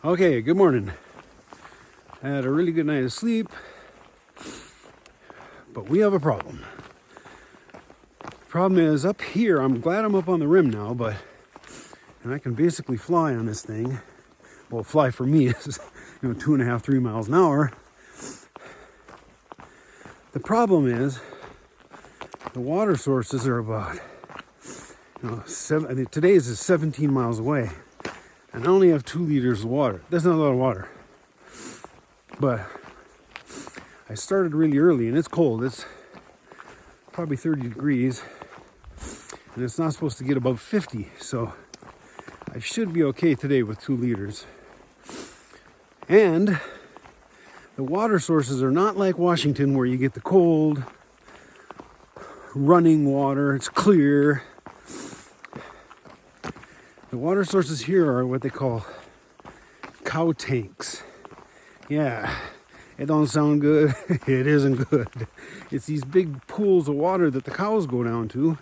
Okay, good morning. I had a really good night of sleep, but we have a problem. The problem is up here, I'm glad I'm up on the rim now, and I can basically fly on this thing. Well, fly for me is, 2.5, 3 miles an hour. The problem is the water sources are about, I think today's is 17 miles away. And I only have 2 liters of water. That's not a lot of water. But I started really early and it's cold. It's probably 30 degrees. And it's not supposed to get above 50. So I should be okay today with 2 liters. And the water sources are not like Washington where you get the cold, running water. It's clear. The water sources here are what they call cow tanks. Yeah, it don't sound good. It isn't good. It's these big pools of water that the cows go down to,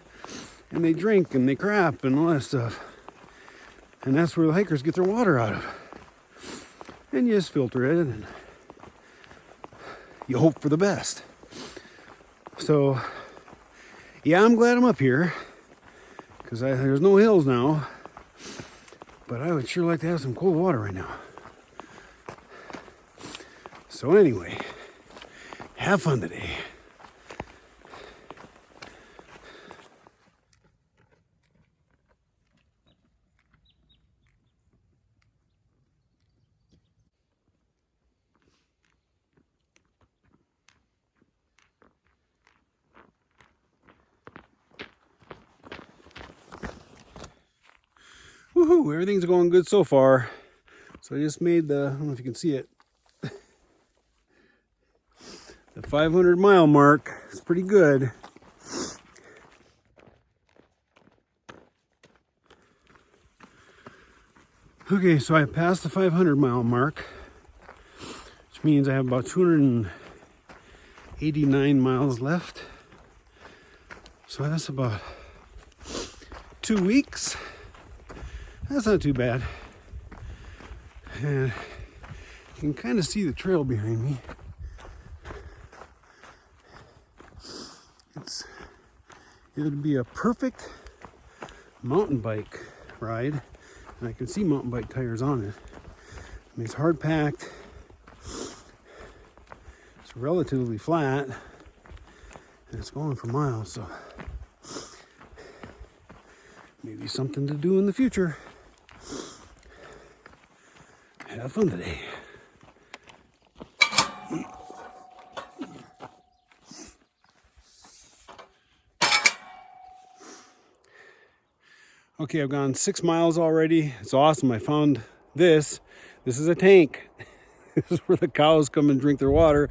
and they drink and they crap and all that stuff. And that's where the hikers get their water out of. And you just filter it and you hope for the best. So, yeah, I'm glad I'm up here because there's no hills now. But I would sure like to have some cold water right now. So anyway, have fun today. Woohoo, everything's going good so far. So I just made I don't know if you can see it, the 500 mile mark. It's pretty good. Okay, so I passed the 500 mile mark, which means I have about 289 miles left. So that's about 2 weeks. That's not too bad. And you can kind of see the trail behind me. It would be a perfect mountain bike ride. And I can see mountain bike tires on it. I mean, it's hard packed. It's relatively flat. And it's going for miles, so maybe something to do in the future. Have fun today. Okay, I've gone 6 miles already. It's awesome. I found this. This is a tank. This is where the cows come and drink their water,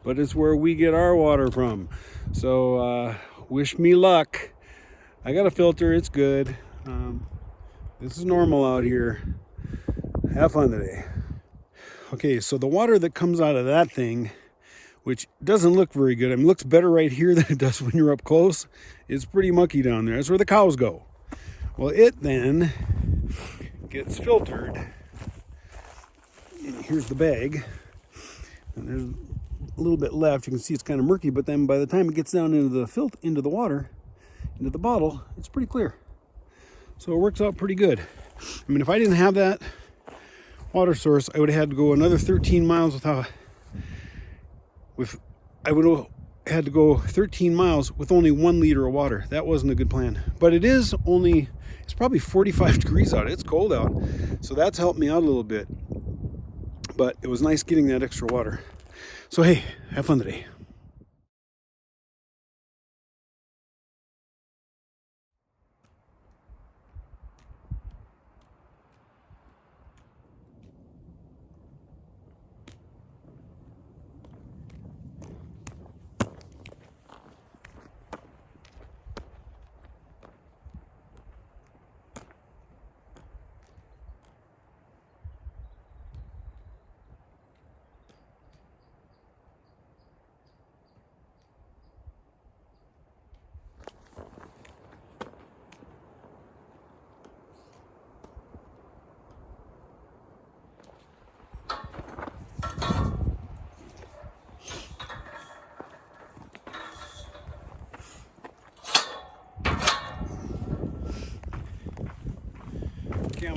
but it's where we get our water from. So wish me luck. I got a filter. It's good. This is normal out here. Have fun today. Okay, so the water that comes out of that thing, which doesn't look very good, I mean, it looks better right here than it does when you're up close. It's pretty mucky down there. That's where the cows go. Well, it then gets filtered. And here's the bag. And there's a little bit left. You can see it's kind of murky, but then by the time it gets down into the water, into the bottle, it's pretty clear. So it works out pretty good. I mean, if I didn't have that water source, I would have had to go another 13 miles I would have had to go 13 miles with only 1 liter of water. That wasn't a good plan. But it's probably 45 degrees out. It's cold out. So that's helped me out a little bit. But it was nice getting that extra water. So hey, have fun today.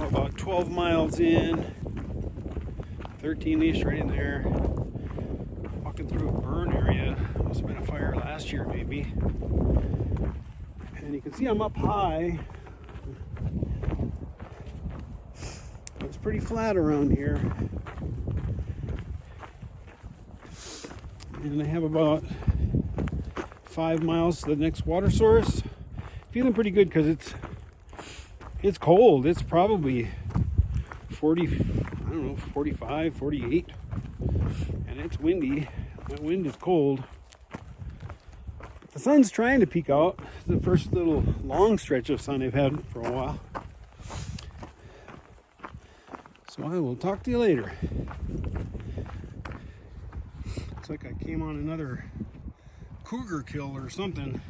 about 12 miles in, 13-ish right in there. Walking through a burn area. Must have been a fire last year maybe. And you can see I'm up high. It's pretty flat around here. And I have about 5 miles to the next water source. Feeling pretty good because it's cold. It's probably 40, I don't know, 45, 48. And it's windy. That wind is cold. The sun's trying to peek out. It's the first little long stretch of sun I've had for a while. So I will talk to you later. Looks like I came on another cougar kill or something.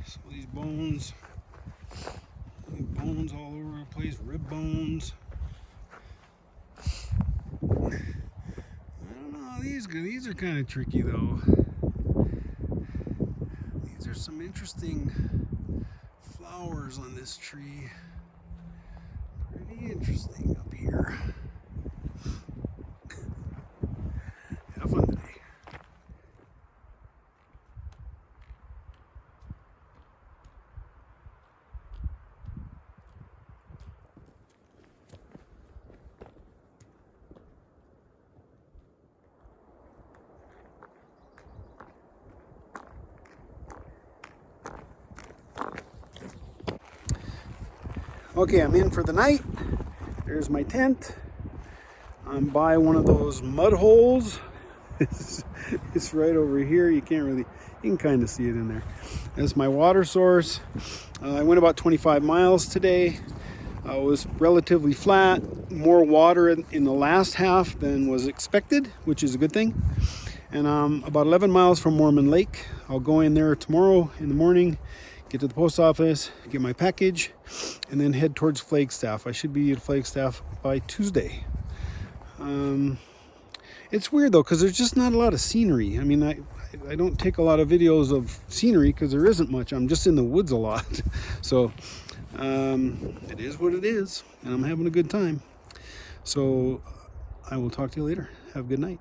So these bones all over the place, rib bones. I don't know, these are kind of tricky though. These are some interesting flowers on this tree. Pretty interesting up here. Have fun today. Okay, I'm in for the night. There's my tent. I'm by one of those mud holes. It's right over here. You can kind of see it in there. That's my water source. I went about 25 miles today. It was relatively flat, more water in the last half than was expected, which is a good thing. And I'm about 11 miles from Mormon Lake. I'll go in there tomorrow in the morning, get to the post office, get my package, and then head towards Flagstaff. I should be at Flagstaff by Tuesday. It's weird though, because there's just not a lot of scenery. I mean, I don't take a lot of videos of scenery because there isn't much. I'm just in the woods a lot. So it is what it is, and I'm having a good time. So I will talk to you later. Have a good night.